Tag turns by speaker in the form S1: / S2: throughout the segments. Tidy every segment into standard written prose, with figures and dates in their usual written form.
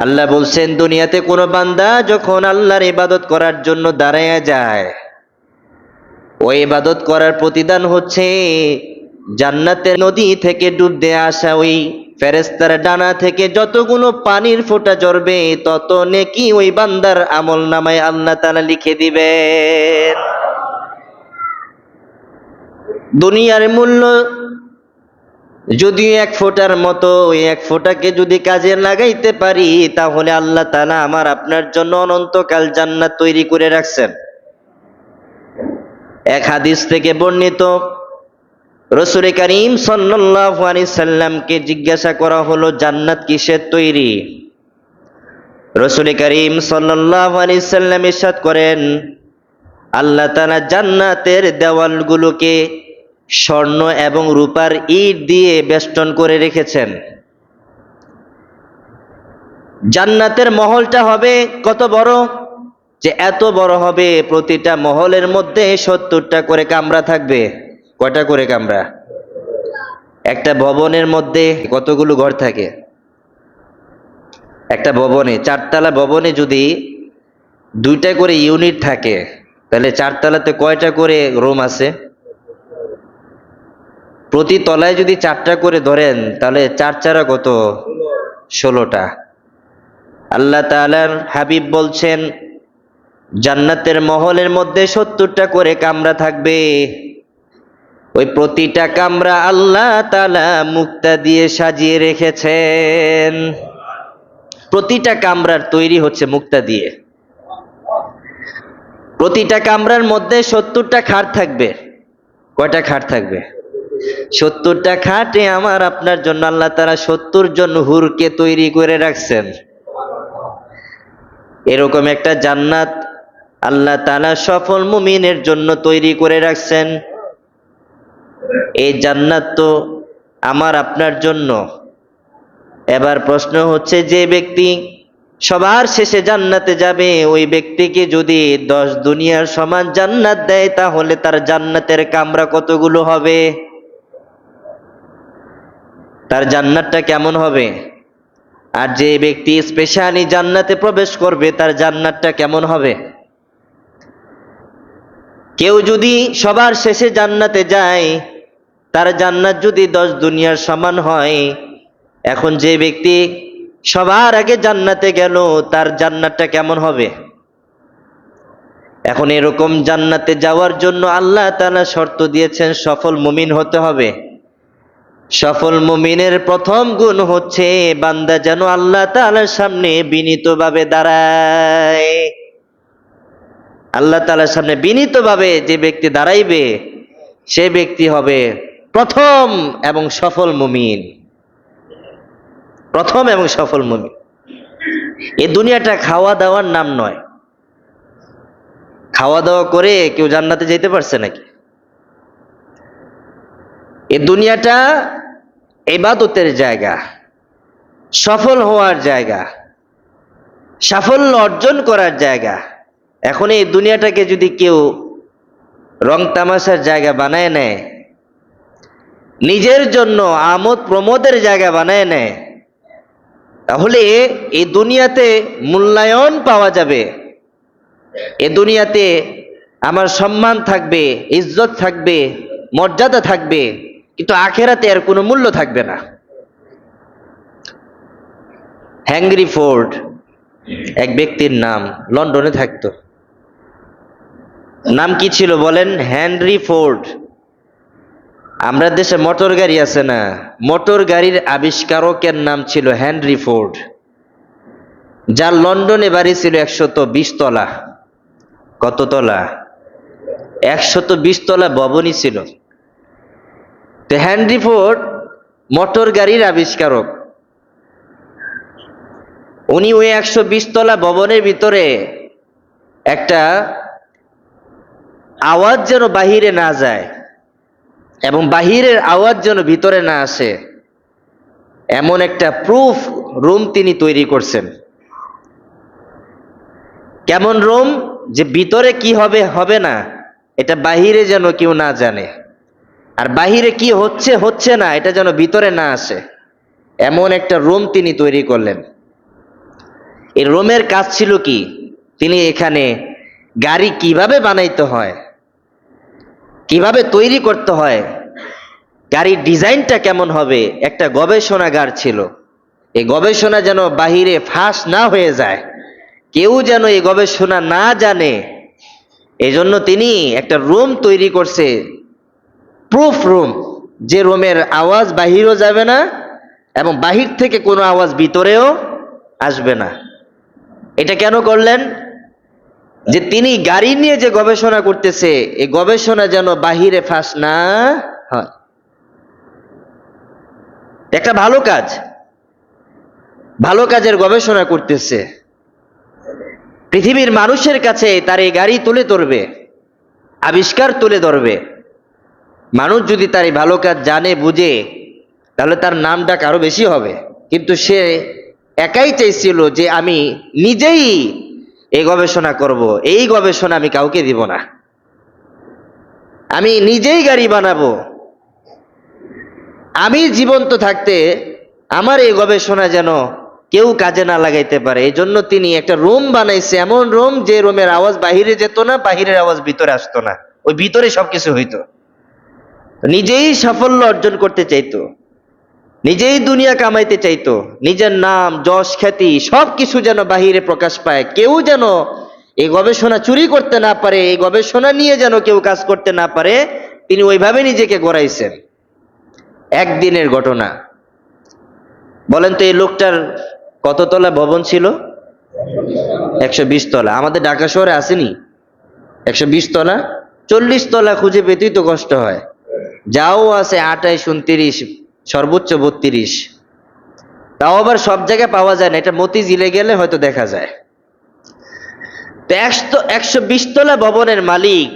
S1: আল্লাহ বলছেন, দুনিয়াতে কোনো বান্দা যখন আল্লাহর ইবাদত করার জন্য দাঁড়ায়া যায়, ওই ইবাদত করার প্রতিদান হচ্ছে জান্নাতের নদী থেকে ডুব দিয়ে আসা ওই ফেরেশতার ডানা থেকে যতগুলো পানির ফোঁটা ঝরবে, তত নেকি ওই বান্দার আমল নামায় আল্লাহ তাআলা লিখে দিবেন। দুনিয়ার মূল্য যদিও এক ফোঁটার মতো, ওই এক ফোঁটাকে যদি কাজে লাগাইতে পারি, তাহলে আল্লাহ তাআলা আমার আপনার জন্য অনন্তকাল জান্নাত তৈরি করে রাখছেন। এক হাদিস থেকে বর্ণিত, রাসূল করিম সাল্লাল্লাহু আলাইহি সাল্লামকে জিজ্ঞাসা করা হলো, জান্নাত কিসের তৈরি? রাসূল করিম সাল্লাল্লাহু আলাইহি সাল্লাম ইরশাদ করেন, আল্লাহ তাআলা জান্নাতের দেওয়ালগুলোকে স্বর্ণ এবং রূপার ইট দিয়ে বেষ্টন করে রেখেছেন। জান্নাতের মহলটা হবে কত বড়, যে এত বড় হবে, প্রতিটা মহলের মধ্যে 70টা করে কামরা থাকবে। কয়টা করে কামরা? একটা ভবনের মধ্যে কতগুলো ঘর থাকে? একটা ভবনে, 4তলা ভবনে যদি 2টা করে ইউনিট থাকে, তাহলে 4তলাতে কয়টা করে রুম আছে? প্রতি তলায় যদি 4টা করে ধরেন, তাহলে 4 কত? 16টা। আল্লাহ তাআলার হাবিব বলছেন, জান্নাতের মহলের মধ্যে 70টা করে কামরা থাকবে। ওই প্রতিটা কামরা আল্লাহ তাআলা মুক্তা দিয়ে সাজিয়ে রেখেছেন। প্রতিটা কামরার তৈরি হচ্ছে মুক্তা দিয়ে। প্রতিটা কামরার মধ্যে 70টা খাট থাকবে। কয়টা খাট থাকবে? 70টা খাটে আমার আপনার জন্য আল্লাহ তাআলা 70 জন হুরকে তৈরি করে রাখছেন। এরকম একটা জান্নাত আল্লাহ তাআলা সফল মুমিনের জন্য তৈরি করে রাখছেন। এই জান্নাত তো আমার আপনার জন্য। এবার প্রশ্ন হচ্ছে, যে ব্যক্তি সবার শেষে জান্নাতে যাবে, ওই ব্যক্তিকে যদি 10 দুনিয়ার সমান জান্নাত দেয়, তাহলে তার জান্নাতের কামরা কতগুলো হবে? তার জান্নাতটা কেমন হবে? আর যে ব্যক্তি স্পেশালি জান্নাতে প্রবেশ করবে, তার জান্নাতটা কেমন হবে? কেউ যদি সবার শেষে জান্নাতে যায়, তার জান্নাত যদি 10 দুনিয়ার সমান হয়, এখন যে ব্যক্তি সবার আগে জান্নাতে গেল, তার জান্নাতটা কেমন হবে? এখন এরকম জান্নাতে যাওয়ার জন্য আল্লাহ তাআলা শর্ত দিয়েছেন, সফল মুমিন হতে হবে। সফল মুমিনের প্রথম গুণ হচ্ছে, বান্দা যেন আল্লাহ তাআলার সামনে বিনীতভাবে দাঁড়ায়। আল্লাহ তাআলার সামনে বিনীতভাবে যে ব্যক্তি দাঁড়াইবে, সে ব্যক্তি হবে প্রথম এবং সফল মুমিন। প্রথম এবং সফল মুমিন। এই দুনিয়াটা খাওয়া দাওয়ার নাম নয়। খাওয়া দাওয়া করে কেউ জান্নাতে যেতে পারছে নাকি? এই দুনিয়াটা ইবাদতের জায়গা, সফল হওয়ার জায়গা, সাফল্য অর্জন করার জায়গা। এখন এই দুনিয়াটাকে যদি কেউ রং তামাশার জায়গা বানায় নেয়, নিজের জন্য আমোদ প্রমোদের জায়গা বানায় নেয়, তাহলে এই দুনিয়াতে মূল্যায়ন পাওয়া যাবে, এ দুনিয়াতে আমার সম্মান থাকবে, ইজ্জত থাকবে, মর্যাদা থাকবে, কিন্তু আখেরাতে এর কোনো মূল্য থাকবে না। হেনরি ফোর্ড এক ব্যক্তির নাম, লন্ডনে থাকতো। নাম কি ছিল বলেন? Henry Ford. আমরা দেশে মোটর গাড়ি আছে না, মোটর গাড়ির আবিষ্কারকের নাম ছিল হেনরি ফোর্ড, যার লন্ডনে বাড়ি ছিল 120 তলা। কত তলা? 120 তলা ভবনই ছিল। তো হেনরি ফোর্ড মোটর গাড়ির আবিষ্কারক। উনি ওই 120 তলা ভবনের ভিতরে একটা আওয়াজ যেন বাহিরে না যায় এবং বাহিরের আওয়াজ যেন ভিতরে না আসে, এমন একটা প্রুফ রুম তিনি তৈরি করছেন। কেমন রুম? যে ভিতরে কি হবে হবে না, এটা বাহিরে যেন কেউ না জানে, আর বাহিরে কি হচ্ছে হচ্ছে না, এটা যেন ভিতরে না আসে, এমন একটা রুম তিনি তৈরি করলেন। এই রোমের কাজ ছিল কি? তিনি এখানে গাড়ি কিভাবে বানাইতে হয়, কিভাবে তৈরি করতে হয়, গাড়ির ডিজাইনটা কেমন হবে, একটা গবেষণাগার ছিল। এই গবেষণা যেন বাহিরে ফাঁস না হয়ে যায়, কেউ যেন এই গবেষণা না জানে, এজন্য তিনি একটা রুম তৈরি করছে, প্রুফ রুম, যে রুমের আওয়াজ বাহিরও যাবে না এবং বাহির থেকে কোনো আওয়াজ ভিতরেও আসবে না। এটা কেন করলেন? যে তিনি গাড়ি নিয়ে যে গবেষণা করতেছে, এই গবেষণা যেন বাহিরে ফাঁস না হয়। একটা ভালো কাজ, ভালো কাজের গবেষণা করতেছে, পৃথিবীর মানুষের কাছে তার এই গাড়ি তুলে ধরবে, আবিষ্কার তুলে ধরবে। মানুষ যদি তার এই ভালো কাজ জানে বুঝে, তাহলে তার নাম ডাক আরো বেশি হবে। কিন্তু সে একাই চাইছিল যে আমি নিজেই এই গবেষণা করব, এই গবেষণা আমি কাউকে দিব না, আমি নিজেই গাড়ি বানাবো, আমি জীবন্ত থাকতে আমার এই গবেষণা যেন কেউ কাজে না লাগাইতে পারে। এই জন্য তিনি একটা রুম বানাইছে, এমন রুম যে রুমের আওয়াজ বাহিরে যেত না, বাহিরের আওয়াজ ভিতরে আসতো না, ওই ভিতরে সবকিছু হইতো। নিজেই সাফল্য অর্জন করতে চাইতো, নিজেই দুনিয়া কামাইতে চাইতো, নিজের নাম যশ খ্যাতি সবকিছু যেন বাহিরে প্রকাশ পায়, কেউ যেন এই গবেষণা চুরি করতে না পারে, এই গবেষণা নিয়ে যেন কেউ কাজ করতে না পারে। তিনি ওইভাবে নিজেকে গড়াইছেন। একদিনের ঘটনা। বলেন তো এই লোকটার কত তলা ভবন ছিল? 120 তলা। আমাদের ঢাকা শহরে আসেনি 120 তলা? 40 তলা খুঁজে পেতেই তো কষ্ট হয়। যাও আছে 28, 29, সর্বোচ্চ 32। তাও আবার সব জায়গায় পাওয়া যায় না, এটা মতিঝিলে গেলে হয়তো দেখা যায়। তো 120 তলা ভবনের মালিক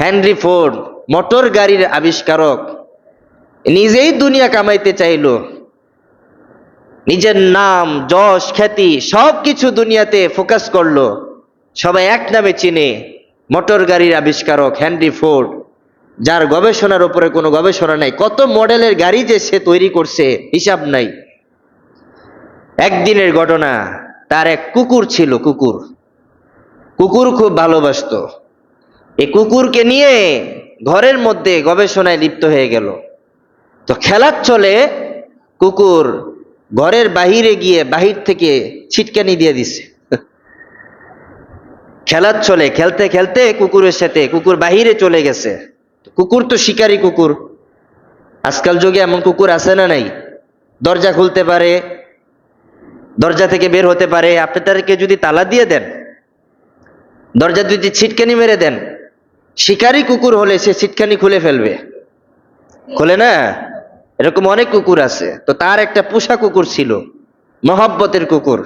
S1: হেনরি ফোর্ড, মোটর গাড়ির আবিষ্কারক, নিজেই দুনিয়া কামাইতে চাইলো, নিজের নাম যশ খ্যাতি সবকিছু দুনিয়াতে ফোকাস করলো, সবাই এক নামে চিনে, মোটর গাড়ির আবিষ্কারক হেনরি ফোর্ড, যার গবেষণার উপরে কোনো গবেষণা নাই, কত মডেলের গাড়ি যে সে তৈরি করছে হিসাব নাই। একদিনের ঘটনা, তার এক কুকুর ছিল, কুকুর খুব ভালোবাসতো। এই কুকুরকে নিয়ে ঘরের মধ্যে গবেষণায় লিপ্ত হয়ে গেল। তো খেলার চলে কুকুর ঘরের বাহিরে গিয়ে বাহির থেকে ছিটকানি দিয়ে দিছে। খেলার চলে খেলতে খেলতে কুকুরের সাথে কুকুর বাহিরে চলে গেছে। কুকুর তো শিকারী কুকুর, আজকাল যুগে এমন কুকুর আছে না নাই? দরজা খুলতে পারে, দরজা থেকে বের হতে পারে। আপনি তাদেরকে যদি তালা দিয়ে দেন, দরজা যদি ছিটকানি মেরে দেন, শিকারী কুকুর হলে সে ছিটকানি খুলে ফেলবে, খোলে না? এরকম অনেক কুকুর আছে। তো তার একটা পোষা কুকুর ছিল, মহব্বতের কুকুর।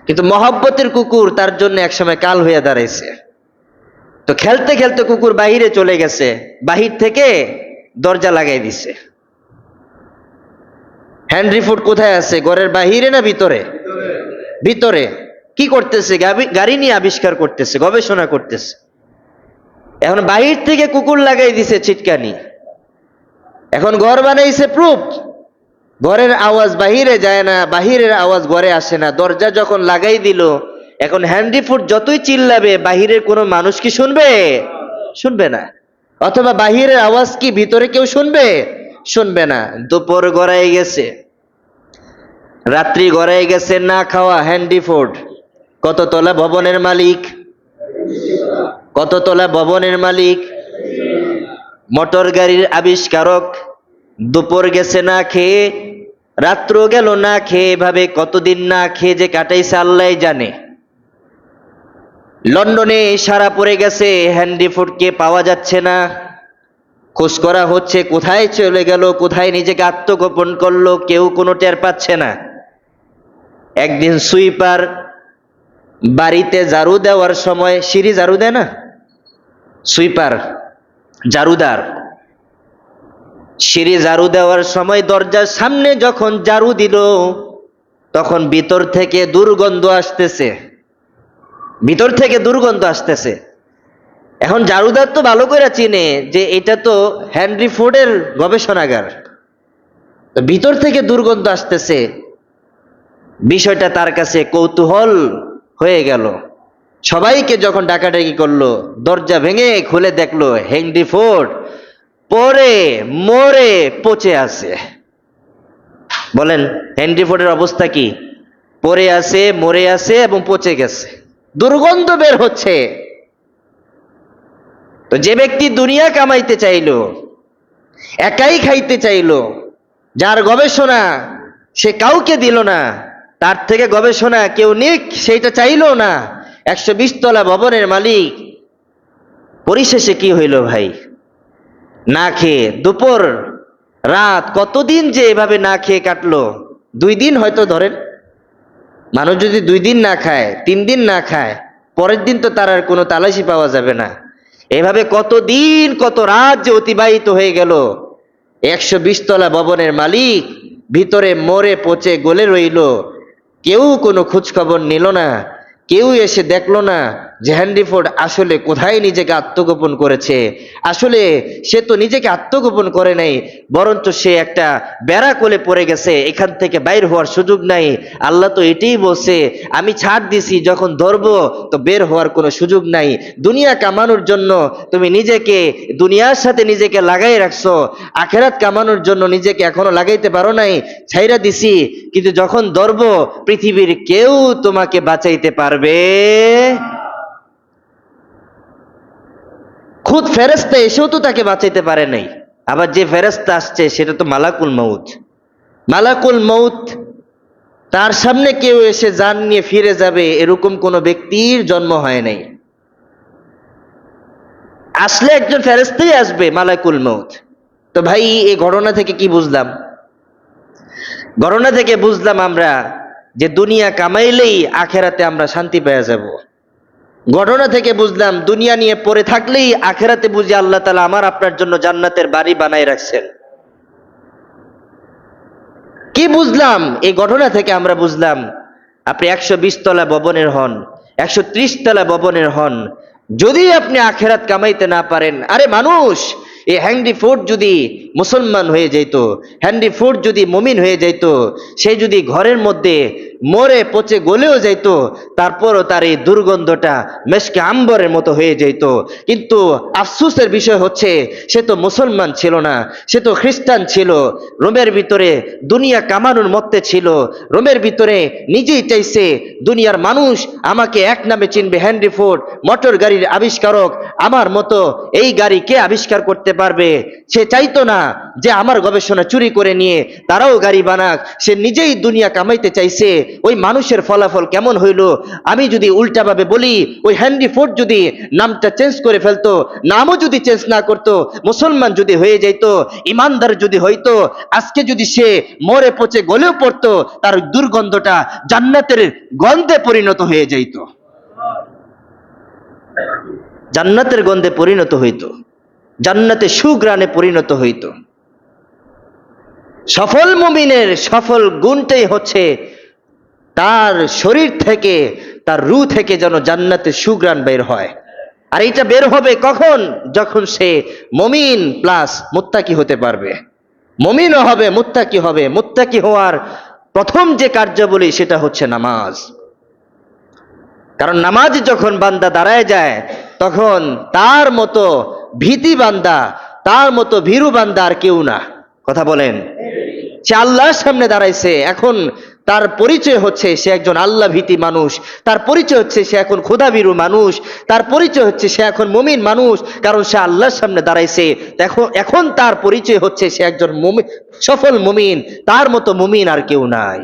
S1: কিন্তু মহব্বতের কুকুর তার জন্য একসময় কাল হয়ে দাঁড়াইছে। তো খেলতে খেলতে কুকুর বাহিরে চলে গেছে, বাহির থেকে দরজা লাগাই দিছে। হেনরি ফোর্ড কোথায় আছে? ঘরের বাহিরে না ভিতরে? ভিতরে। কি করতেছে? গাড়ি নিয়ে আবিষ্কার করতেছে, গবেষণা করতেছে। এখন বাহির থেকে কুকুর লাগাই দিছে ছিটকানি, এখন ঘর বানাইছে প্রুফ, ঘরের আওয়াজ বাহিরে যায় না, বাহিরের আওয়াজ ঘরে আসে না। দরজা যখন লাগাই দিল, এখন হেনরি ফোর্ড যতই চিল্লাবে, বাহিরের কোনো মানুষ কি শুনবে? শুনবে না। অথবা বাহিরের আওয়াজ কি ভিতরে কেউ শুনবে? শুনবে না। দুপুর গড়াই গেছে, রাত্রি গড়াই গেছে, না খাওয়া হেনরি ফোর্ড। কত তলা ভবনের মালিক? কত তলা ভবনের মালিক? মোটর গাড়ির আবিষ্কারক। দুপুর গেছে না খেয়ে, রাত্র গেল না খেয়ে, এভাবে কতদিন না খেয়ে যে কাটাইছে আল্লাহ জানে। লন্ডনে সারা পড়ে গেছে, হেনরি ফোর্ডকে পাওয়া যাচ্ছে না, খোঁজ করা হচ্ছে, কোথায় চলে গেল, কোথায় নিজেকে আত্মগোপন করলো, কেউ কোনো টের পাচ্ছে না। একদিন সুইপার বাড়িতে ঝাড়ু দেওয়ার সময়, সিঁড়ি ঝাড়ু দেয় না সুইপার, ঝাড়ুদার, সিঁড়ি ঝাড়ু দেওয়ার সময় দরজার সামনে যখন ঝাড়ু দিল, তখন ভিতর থেকে দুর্গন্ধ আসতেছে, ভিতর থেকে দুর্গন্ধ আসতেছে। এখন ঝাড়ুদার তো ভালো করে চিনে যে এটা তো হেনরি ফোর্ডের গবেষণাগার, ভিতর থেকে দুর্গন্ধ আসতেছে। বিষয়টা তার কাছে কৌতূহল হয়ে গেল। সবাইকে যখন ডাকাডাকি করলো, দরজা ভেঙে খুলে দেখলো হেনরি ফোর্ড পরে মরে পচে আছে। বলেন হেনরি ফোর্ডের অবস্থা কি? পড়ে আছে, মরে আছে এবং পচে গেছে, দুর্গন্ধ বের হচ্ছে। তো যে ব্যক্তি দুনিয়া কামাইতে চাইলো, একাই খাইতে চাইলো, যার গবেষণা সে কাউকে দিল না, তার থেকে গবেষণা কেউ নিক সেইটা চাইলো না, 120 তলা ভবনের মালিক, পরিশেষে কি হইল ভাই? না খেয়ে দুপুর রাত কতদিন যে এভাবে না খেয়ে কাটলো, 2 দিন হয়তো ধরেন। মানুষ যদি 2 দিন না খায়, 3 দিন না খায়, পরের দিন তো তার আর কোনো তালাশি পাওয়া যাবে না। এভাবে কতদিন কত রাত যে অতিবাহিত হয়ে গেল। 120 তলা ভবনের মালিক ভিতরে মরে পচে গলে রইল, কেউ কোনো খোঁজ খবর নিল না, কেউ এসে দেখলো না যে হেনরি ফোর্ড আসলে কোথায় নিজেকে আত্মগোপন করেছে। আসলে সে তো নিজেকে আত্মগোপন করে নাই, বরঞ্চ সে একটা বেড়া কোলে পড়ে গেছে, এখান থেকে বাইর হওয়ার সুযোগ নাই। আল্লাহ তো এটাই বলছে, আমি ছাড় দিছি, যখন ধরবো তো বের হওয়ার কোনো সুযোগ নাই। দুনিয়া কামানোর জন্য তুমি নিজেকে দুনিয়ার সাথে নিজেকে লাগাই রাখছো, আখেরাত কামানোর জন্য নিজেকে এখনো লাগাইতে পারো নাই, ছাইরা দিছি। কিন্তু যখন ধরবো পৃথিবীর কেউ তোমাকে বাঁচাইতে পারবে। খুদ ফেরেশতা এসেও তো তাকে বাঁচাইতে পারে নাই। আবার যে ফেরেশতা আসছে সেটা তো মালাকুল মউত। মালাকুল মউত, তার সামনে কেউ এসে জান নিয়ে ফিরে যাবে এরকম কোন ব্যক্তির জন্ম হয় নাই। আসলে একজন ফেরেশতাই আসবে, মালাকুল মউত। তো ভাই এই ঘটনা থেকে কি বুঝলাম? ঘটনা থেকে বুঝলাম আমরা যে দুনিয়া কামাইলেই আখেরাতে আমরা শান্তি পেয়ে যাব। ঘটনা থেকে বুঝলাম দুনিয়া নিয়ে পড়ে থাকলেই আখেরাতে বুঝি আল্লাহ তাআলা আমার আপনার জন্য জান্নাতের বাড়ি বানায় রাখছেন। কি বুঝলাম এই ঘটনা থেকে? আমরা বুঝলাম আপনি 120 তলা ভবনের হন, 130 তলা ভবনের হন, যদি আপনি আখেরাত কামাইতে না পারেন, আরে মানুষ এই হেনরি ফোর্ড যদি মুসলমান হয়ে যেত, হেনরি ফোর্ড যদি মুমিন হয়ে যেত, সে যদি ঘরের মধ্যে মরে পচে গলেও যেত, তারপরও তার এই দুর্গন্ধটা মেশকে আম্বরের মতো হয়ে যেত। কিন্তু আফসোসের বিষয় হচ্ছে সে তো মুসলমান ছিল না, সে তো খ্রিস্টান ছিল, রোমের ভিতরে দুনিয়া কামানোর মধ্যে ছিল, রোমের ভিতরে নিজেই চাইছে দুনিয়ার মানুষ আমাকে এক নামে চিনবে, হেনরি ফোর্ড মোটর গাড়ির আবিষ্কারক, আমার মতো এই গাড়ি কে আবিষ্কার করতে পারবে। সে চাইতো না যে আমার গবেষণা চুরি করে নিয়ে তারাও গাড়ি বানাক, সে নিজেই দুনিয়া কামাইতে চাইছে। ওই মানুষের ফলাফল কেমন হইল? আমি যদি উল্টাভাবে বলি, ওই হেনরি ফোর্ড যদি নামটা চেঞ্জ করে ফেলতো, নামও যদি চেঞ্জ না করতো, মুসলমান যদি হয়ে যেত, ইমানদার যদি হইতো, আজকে যদি সে মরে পচে গলেও পড়তো, তার দুর্গন্ধটা জান্নাতের গন্ধে পরিণত হয়ে যাইত, জান্নাতের গন্ধে পরিণত হইত, জান্নাতে সুগ্রাণে পরিণত হইত। সফল মুমিনের সফল গুণটাই হচ্ছে তার শরীর থেকে, তার রূহ থেকে যেন জান্নাতের সুগ্রাণ বের হয়। আর এটা বের হবে কখন? যখন সে মুমিন প্লাস মুত্তাকি হতে পারবে। মুমিনও হবে, মুত্তাকি হবে। মুত্তাকি হওয়ার প্রথম যে কার্যাবলী সেটা হচ্ছে নামাজ। কারণ নামাজ যখন বান্দা দাঁড়ায় যায়, তখন তার মতো ভীতি বান্দা, তার মতো ভীরু বান্দা আর কেউ না। কথা বলেন? সে আল্লাহর সামনে দাঁড়াইছে, এখন তার পরিচয় হচ্ছে সে একজন আল্লাহ ভীতি মানুষ, তার পরিচয় হচ্ছে সে এখন খোদাভীরু মানুষ, তার পরিচয় হচ্ছে সে এখন মুমিন মানুষ, কারণ সে আল্লাহর সামনে দাঁড়াইছে। এখন তার পরিচয় হচ্ছে সে একজন মুমিন, সফল মুমিন। তার মতো মুমিন আর কেউ নাই।